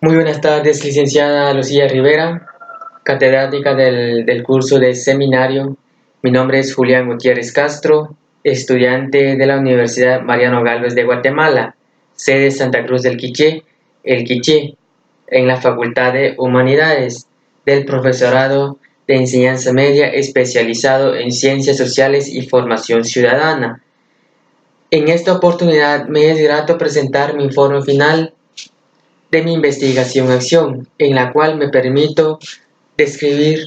Muy buenas tardes, licenciada Lucía Rivera, catedrática del curso de seminario. Mi nombre es Julián Gutiérrez Castro, estudiante de la Universidad Mariano Gálvez de Guatemala, sede Santa Cruz del Quiché, el Quiché, en la Facultad de Humanidades, del profesorado de enseñanza media especializado en ciencias sociales y formación ciudadana. En esta oportunidad me es grato presentar mi informe final de mi investigación-acción, en la cual me permito describir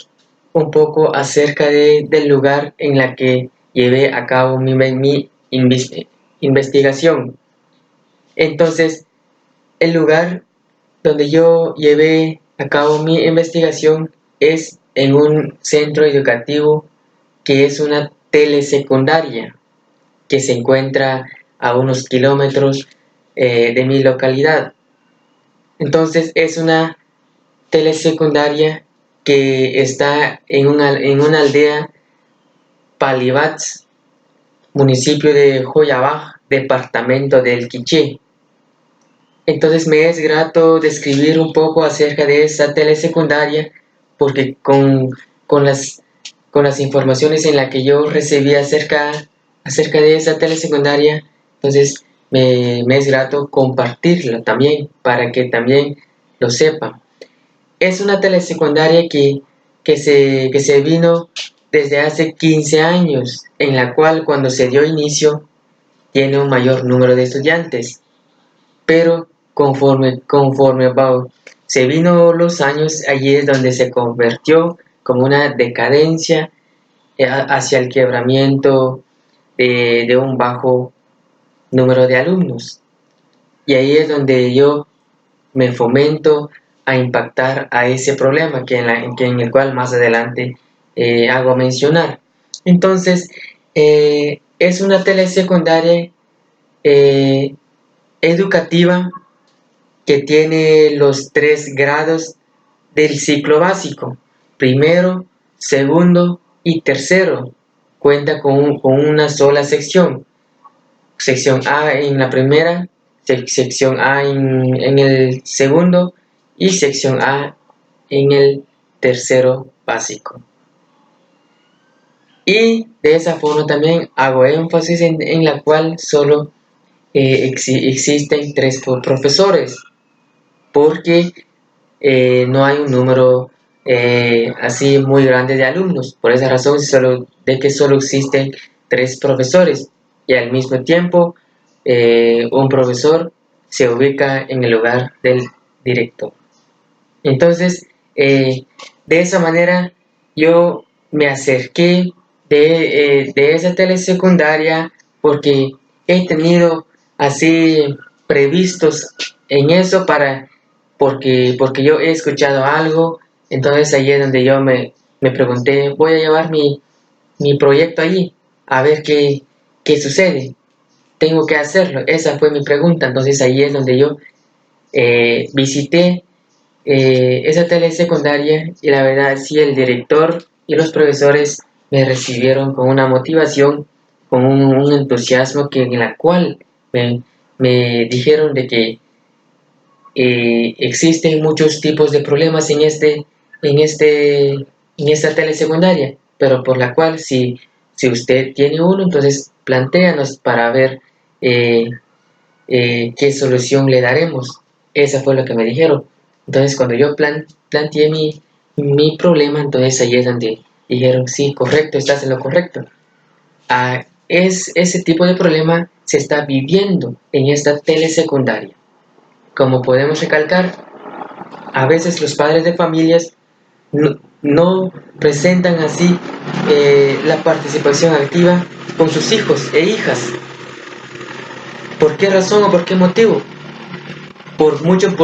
un poco acerca del lugar en la que llevé a cabo mi investigación. Entonces, el lugar donde yo llevé a cabo mi investigación es en un centro educativo que es una telesecundaria que se encuentra a unos kilómetros de mi localidad. Entonces es una telesecundaria que está en una aldea Palibats, municipio de Joyabaj, departamento del Quiché. Entonces me es grato describir un poco acerca de esa telesecundaria porque con las informaciones en las que yo recibí acerca de esa telesecundaria, entonces me es grato compartirla también para que también lo sepan. Es una telesecundaria que se vino desde hace 15 años, en la cual cuando se dio inicio tiene un mayor número de estudiantes, pero se vino los años, allí es donde se convirtió como una decadencia hacia el quebramiento de un bajo número de alumnos. Y ahí es donde yo me fomento a impactar a ese problema en el cual más adelante hago mencionar. Entonces, es una telesecundaria eh, educativa que tiene los 3 grados del ciclo básico, primero, segundo y tercero. Cuenta con una sola sección. Sección A en la primera, sección A en el segundo y sección A en el tercero básico. Y de esa forma también hago énfasis en la cual solo existen 3 profesores, porque no hay un número así muy grande de alumnos. Por esa razón, solo existen 3 profesores y al mismo tiempo un profesor se ubica en el lugar del director. Entonces, de esa manera yo me acerqué de esa telesecundaria porque he tenido así previstos en eso porque yo he escuchado algo. Entonces ahí es donde yo me pregunté, voy a llevar mi proyecto allí a ver qué sucede. Tengo que hacerlo, esa fue mi pregunta. Entonces ahí es donde yo visité esa telesecundaria y la verdad sí, el director y los profesores me recibieron con una motivación, con un entusiasmo en la cual me dijeron de que existen muchos tipos de problemas en esta telesecundaria, pero por la cual si usted tiene uno, entonces plantéanos para ver eh, qué solución le daremos. Esa fue lo que me dijeron. Entonces cuando yo planteé mi problema, entonces ahí es donde dijeron, sí, correcto, estás en lo correcto. Ese tipo de problema se está viviendo en esta telesecundaria. Como podemos recalcar, a veces los padres de familias no presentan así la participación activa con sus hijos e hijas. ¿Por qué razón o por qué motivo? Por muchas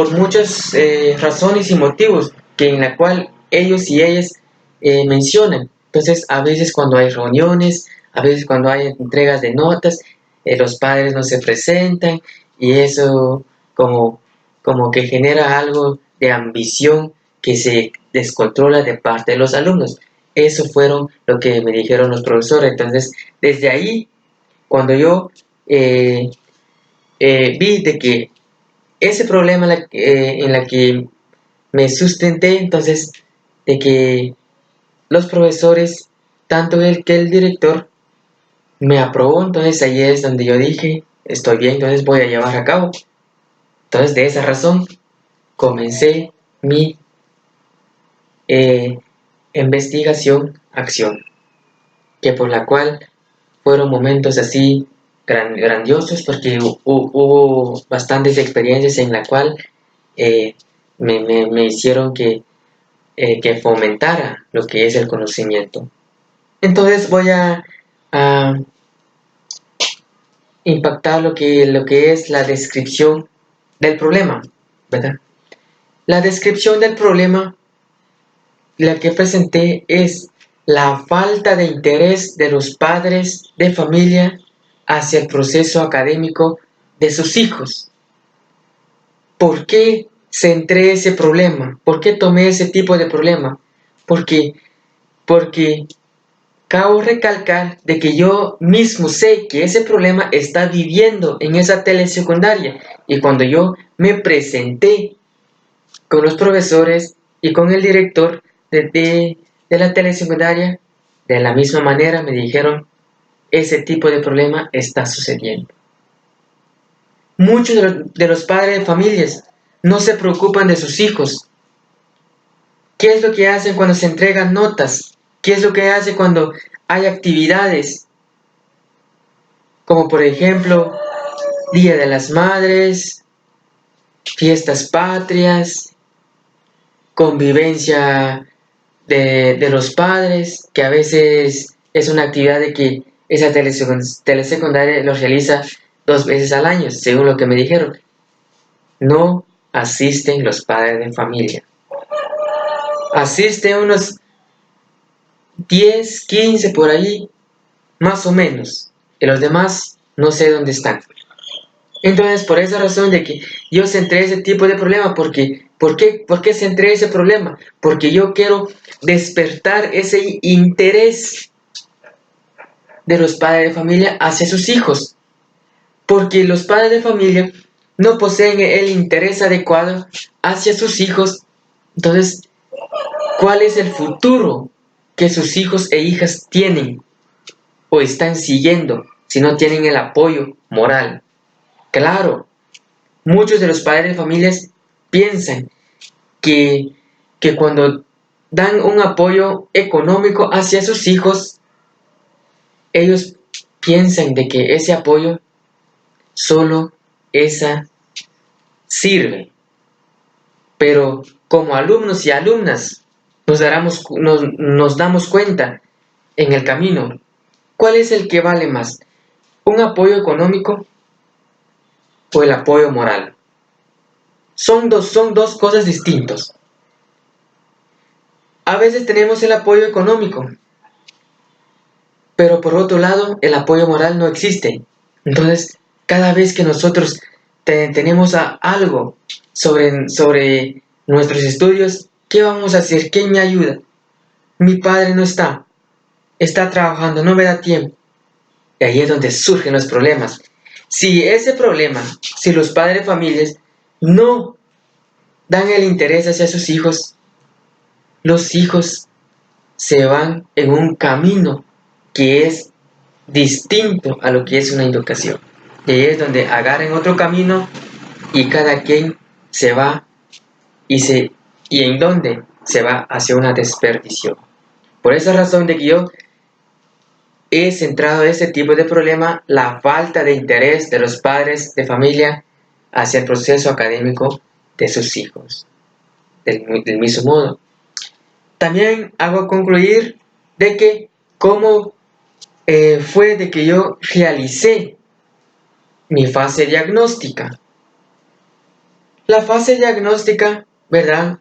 razones y motivos que en la cual ellos y ellas mencionan. Entonces, a veces cuando hay reuniones, a veces cuando hay entregas de notas, los padres no se presentan y eso como, como que genera algo de ambición que se descontrola de parte de los alumnos. Eso fueron lo que me dijeron los profesores. Entonces, desde ahí, cuando yo vi de que ese problema en la que me sustenté, entonces, de que los profesores, tanto él que el director, me aprobó. Entonces ahí es donde yo dije, estoy bien, entonces voy a llevar a cabo. Entonces de esa razón comencé mi eh, investigación, acción, que por la cual fueron momentos así grandiosos, porque hubo bastantes experiencias en la cual eh, me hicieron que fomentara lo que es el conocimiento. Entonces voy a impactar lo que es la descripción del problema, ¿verdad? La descripción del problema, la que presenté, es la falta de interés de los padres de familia hacia el proceso académico de sus hijos. ¿Por qué centré ese problema? ¿Por qué tomé ese tipo de problema? Porque cabe recalcar de que yo mismo sé que ese problema está viviendo en esa telesecundaria, y cuando yo me presenté con los profesores y con el director de la telesecundaria, de la misma manera me dijeron, ese tipo de problema está sucediendo. Muchos de los padres de familias no se preocupan de sus hijos. ¿Qué es lo que hacen cuando se entregan notas? ¿Qué es lo que hacen cuando hay actividades? Como por ejemplo, Día de las Madres, fiestas patrias, convivencia de los padres, que a veces es una actividad de que esa telesecundaria lo realiza 2 veces al año, según lo que me dijeron. No asisten los padres de familia. Asisten unos 10, 15 por ahí, más o menos. Y los demás no sé dónde están. Entonces, por esa razón de que yo centré ese tipo de problema, ¿por qué centré ese problema? Porque yo quiero despertar ese interés de los padres de familia hacia sus hijos. Porque los padres de familia no poseen el interés adecuado hacia sus hijos. Entonces, ¿cuál es el futuro que sus hijos e hijas tienen o están siguiendo si no tienen el apoyo moral? Claro, muchos de los padres de familias piensan que, que cuando dan un apoyo económico hacia sus hijos, ellos piensan de que ese apoyo solo esa sirve. Pero como alumnos y alumnas nos damos cuenta en el camino, ¿cuál es el que vale más? ¿Un apoyo económico o el apoyo moral? Son dos cosas distintas. A veces tenemos el apoyo económico, pero por otro lado el apoyo moral no existe. Entonces, cada vez que nosotros tenemos algo sobre nuestros estudios, ¿qué vamos a hacer? ¿Quién me ayuda? Mi padre no está trabajando, no me da tiempo. Y ahí es donde surgen los problemas. Si los padres de familias no dan el interés hacia sus hijos, los hijos se van en un camino que es distinto a lo que es una educación. Y ahí es donde agarran otro camino y cada quien se va y en donde se va hacia una desperdición. Por esa razón de que yo he centrado ese tipo de problema, la falta de interés de los padres de familia hacia el proceso académico de sus hijos. Del mismo modo, también hago concluir de que cómo fue de que yo realicé mi fase diagnóstica. La fase diagnóstica, ¿verdad?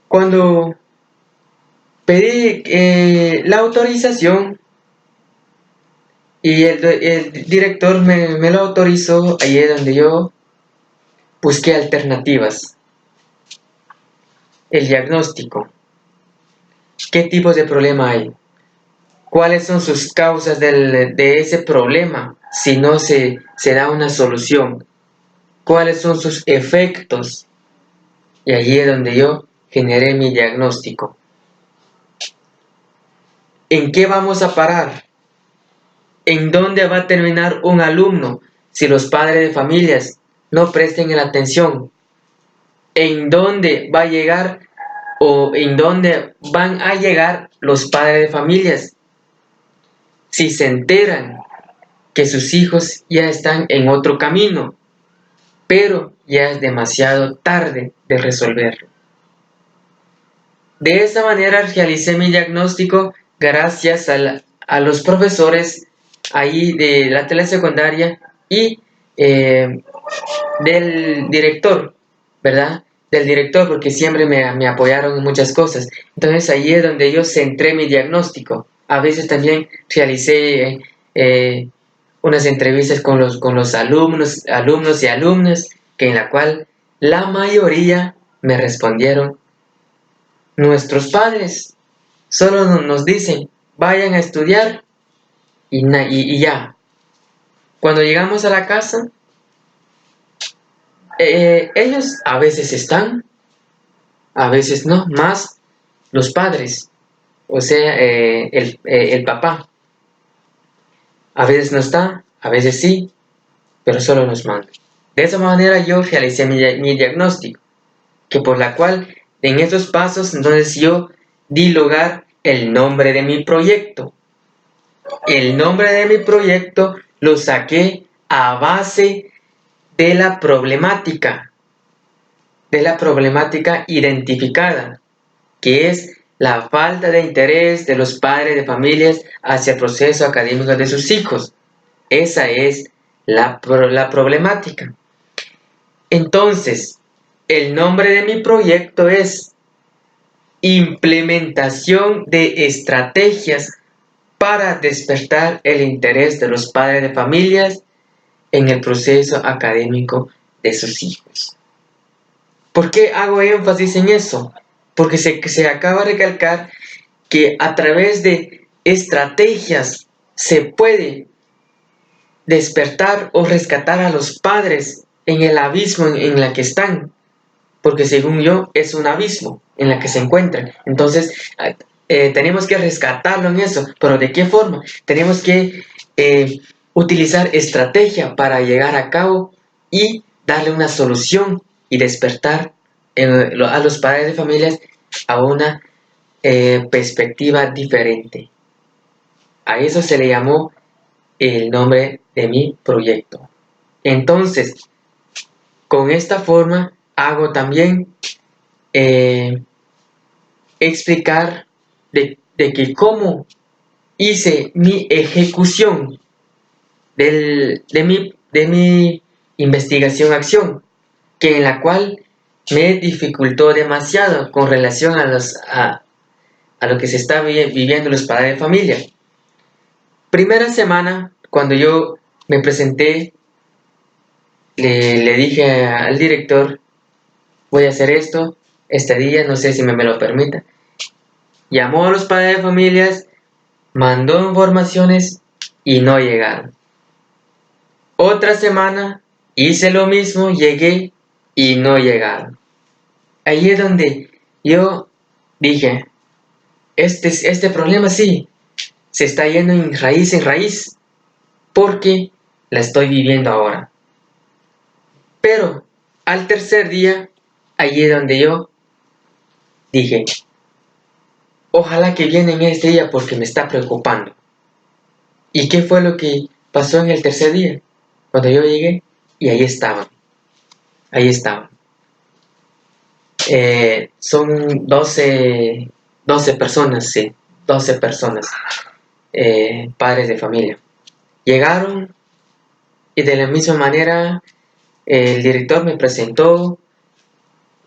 Cuando pedí la autorización y el director me lo autorizó, ahí es donde yo busqué alternativas. El diagnóstico. ¿Qué tipos de problema hay? ¿Cuáles son sus causas de ese problema si no se da una solución? cuáles son sus efectos. Y allí es donde yo generé mi diagnóstico. ¿En qué vamos a parar? ¿En dónde va a terminar un alumno si los padres de familias no presten la atención? ¿En dónde va a llegar o en dónde van a llegar los padres de familias si se enteran que sus hijos ya están en otro camino, pero ya es demasiado tarde de resolverlo? De esa manera realicé mi diagnóstico gracias a los profesores ahí de la telesecundaria y del director, ¿verdad? Del director, porque siempre me apoyaron en muchas cosas. Entonces ahí es donde yo centré mi diagnóstico. A veces también realicé unas entrevistas con los alumnos y alumnas, que en la cual la mayoría me respondieron: nuestros padres solo nos dicen, vayan a estudiar y ya. Cuando llegamos a la casa, ellos a veces están, a veces no, más los padres, o sea, el papá. A veces no está, a veces sí, pero solo nos manda. De esa manera yo realicé mi diagnóstico, que por la cual en estos pasos entonces yo di lugar el nombre de mi proyecto. El nombre de mi proyecto lo saqué a base de la problemática identificada, que es la falta de interés de los padres de familias hacia el proceso académico de sus hijos. Esa es la problemática. Entonces, el nombre de mi proyecto es Implementación de estrategias para despertar el interés de los padres de familias en el proceso académico de sus hijos. ¿Por qué hago énfasis en eso? Porque se acaba de recalcar que a través de estrategias se puede despertar o rescatar a los padres en el abismo en el que están, porque según yo es un abismo en el que se encuentran. Entonces tenemos que rescatarlo en eso, pero ¿de qué forma? Tenemos que utilizar estrategia para llegar a cabo y darle una solución y despertar a los padres de familias a una perspectiva diferente. A eso se le llamó el nombre de mi proyecto. Entonces, con esta forma hago también explicar de que cómo hice mi ejecución de mi investigación-acción, que en la cual me dificultó demasiado con relación a lo que se está viviendo los padres de familia. Primera semana, cuando yo me presenté, le dije al director, voy a hacer esto este día, no sé si me lo permita. Llamó a los padres de familias, mandó informaciones y no llegaron. Otra semana hice lo mismo, llegué y no llegaron. Ahí es donde yo dije, este problema sí, se está yendo en raíz, porque la estoy viviendo ahora. Pero al tercer día, ahí es donde yo dije, ojalá que viene en este día porque me está preocupando. ¿Y qué fue lo que pasó en el tercer día? Cuando yo llegué y ahí estaban. Son 12 personas, sí, 12 personas, padres de familia. Llegaron y de la misma manera el director me presentó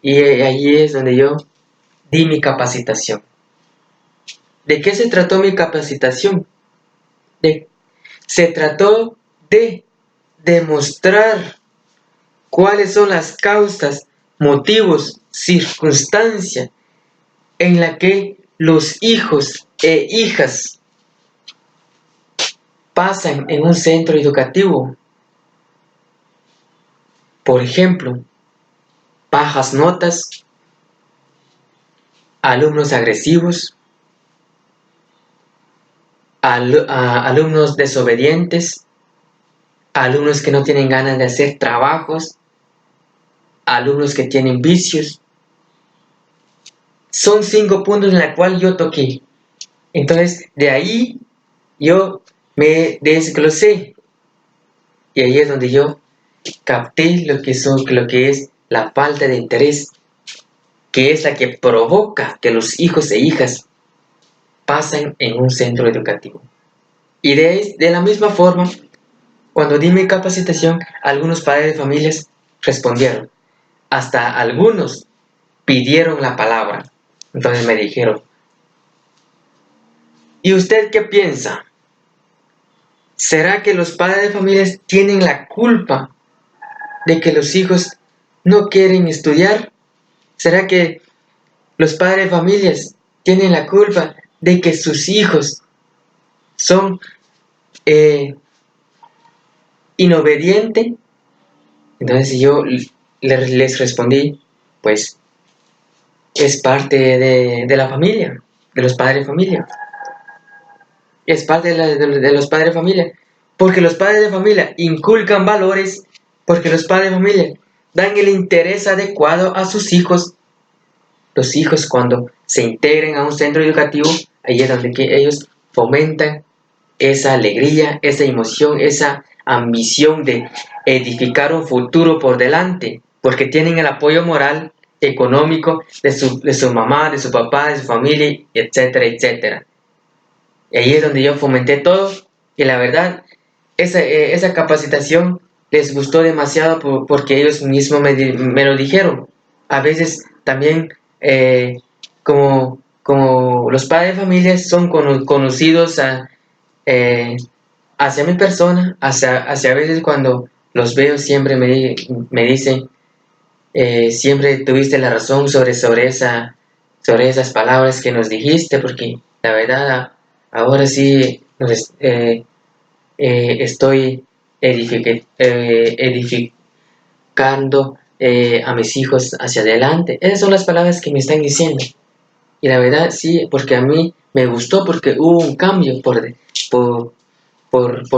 y ahí es donde yo di mi capacitación. ¿De qué se trató mi capacitación? Se trató de demostrar cuáles son las causas, motivos, circunstancias en la que los hijos e hijas pasan en un centro educativo Por ejemplo, bajas notas, alumnos agresivos, alumnos desobedientes, alumnos que no tienen ganas de hacer trabajos, alumnos que tienen vicios. Son 5 puntos en los cuales yo toqué. Entonces, de ahí yo me desglosé. Y ahí es donde yo capté lo que es la falta de interés, que es la que provoca que los hijos e hijas pasen en un centro educativo. Y de la misma forma, cuando di mi capacitación, algunos padres de familias respondieron. Hasta algunos pidieron la palabra. Entonces me dijeron, ¿y usted qué piensa? ¿Será que los padres de familias tienen la culpa de que los hijos no quieren estudiar? ¿Será que los padres de familias tienen la culpa de que sus hijos son inobedientes? Entonces yo les respondí, pues es parte de la familia, de los padres de familia. Es parte de los padres de familia. Porque los padres de familia inculcan valores, porque los padres de familia dan el interés adecuado a sus hijos. Los hijos cuando se integren a un centro educativo, ahí es donde que ellos fomentan esa alegría, esa emoción, esa ambición de edificar un futuro por delante, porque tienen el apoyo moral, económico de su mamá, de su papá, de su familia, etcétera, etcétera. Y ahí es donde yo fomenté todo y la verdad, esa capacitación les gustó demasiado porque ellos mismos me lo dijeron. A veces también, como los padres de familia son conocidos hacia mi persona, hacia a veces cuando los veo siempre me dicen, siempre tuviste la razón sobre esas palabras que nos dijiste, porque la verdad ahora sí estoy edificando a mis hijos hacia adelante. Esas son las palabras que me están diciendo. Y la verdad sí, porque a mí me gustó, porque hubo un cambio por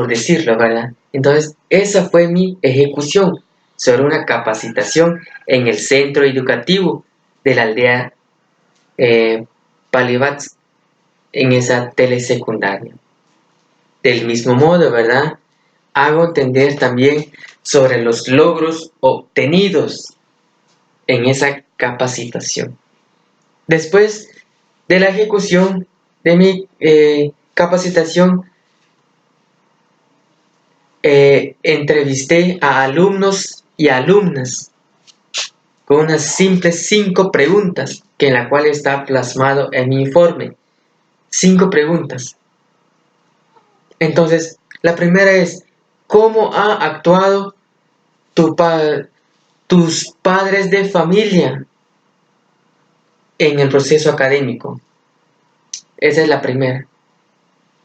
decirlo, ¿verdad? Entonces, esa fue mi ejecución sobre una capacitación en el centro educativo de la aldea Palibats, en esa telesecundaria. Del mismo modo, ¿verdad? Hago entender también sobre los logros obtenidos en esa capacitación. Después de la ejecución de mi capacitación, entrevisté a alumnos y alumnas con unas simples 5 preguntas que en la cual está plasmado en mi informe. 5 preguntas. Entonces, la primera es, ¿cómo ha actuado tus padres de familia en el proceso académico? Esa es la primera.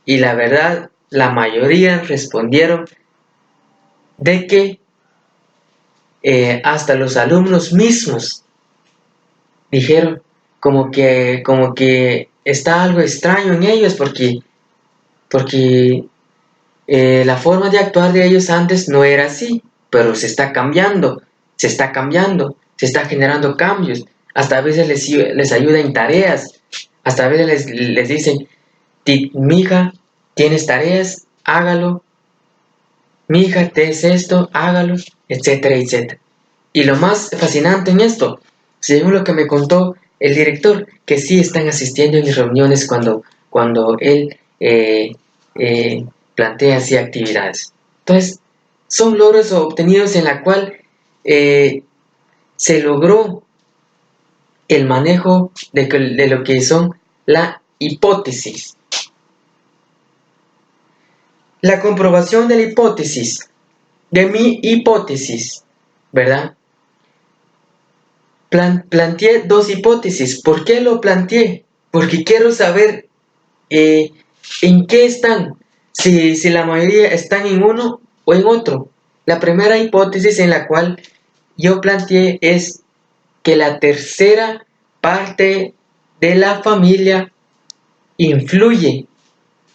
Y la verdad, la mayoría respondieron de que hasta los alumnos mismos dijeron como que está algo extraño en ellos porque la forma de actuar de ellos antes no era así, pero se está cambiando, se está generando cambios. Hasta a veces les ayuda en tareas, hasta a veces les dicen, mija, tienes tareas, hágalo, mija, te es esto, hágalo, etcétera, etcétera. Y lo más fascinante en esto, según lo que me contó el director, que sí están asistiendo en mis reuniones cuando él plantea así actividades. Entonces, son logros obtenidos en la cual se logró el manejo de lo que son la hipótesis. La comprobación de la hipótesis, de mi hipótesis, ¿verdad? Planteé 2 hipótesis. ¿Por qué lo planteé? Porque quiero saber en qué están. Si la mayoría están en uno o en otro. La primera hipótesis en la cual yo planteé es que la tercera parte de la familia influye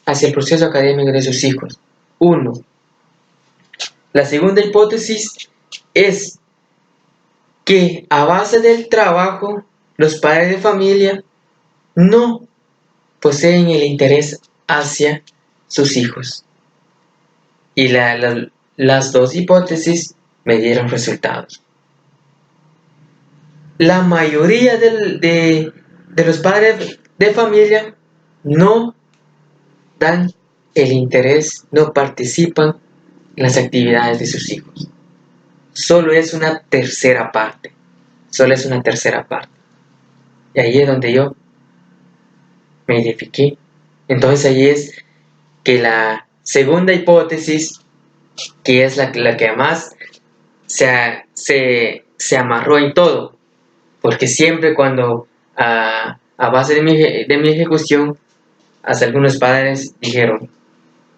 hacia el proceso académico de sus hijos. 1. La segunda hipótesis es que a base del trabajo, los padres de familia no poseen el interés hacia sus hijos. Y las dos hipótesis me dieron resultados. La mayoría de los padres de familia no dan el interés, no participan en las actividades de sus hijos. Solo es una tercera parte. Solo es una tercera parte. Y ahí es donde yo me identifiqué. Entonces ahí es que la segunda hipótesis, que es la que más se amarró en todo, porque siempre cuando a base de mi ejecución, hasta algunos padres dijeron,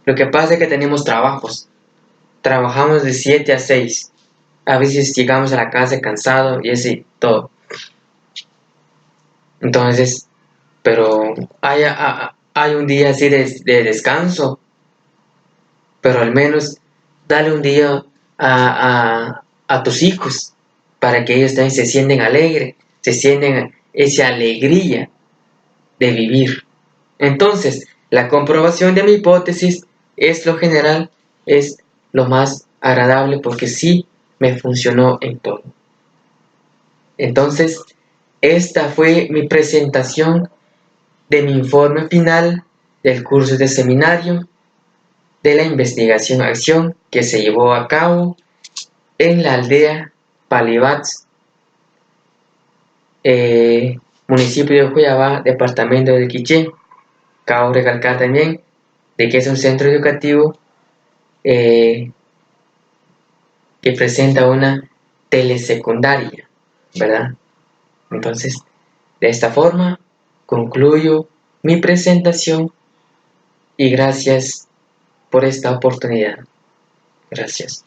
lo que pasa es que tenemos trabajamos de 7 a 6, a veces llegamos a la casa cansado y así todo. Entonces, pero hay un día así de descanso, pero al menos dale un día a tus hijos para que ellos también se sienten alegres, se sienten esa alegría de vivir. Entonces, la comprobación de mi hipótesis es lo general, es lo más agradable porque sí me funcionó en todo. Entonces, esta fue mi presentación de mi informe final del curso de seminario de la investigación-acción que se llevó a cabo en la aldea Palibats, municipio de Juyabá, departamento de Quiché. Cabe recalcar también de que es un centro educativo que presenta una telesecundaria, ¿verdad? Entonces, de esta forma concluyo mi presentación y gracias por esta oportunidad. Gracias.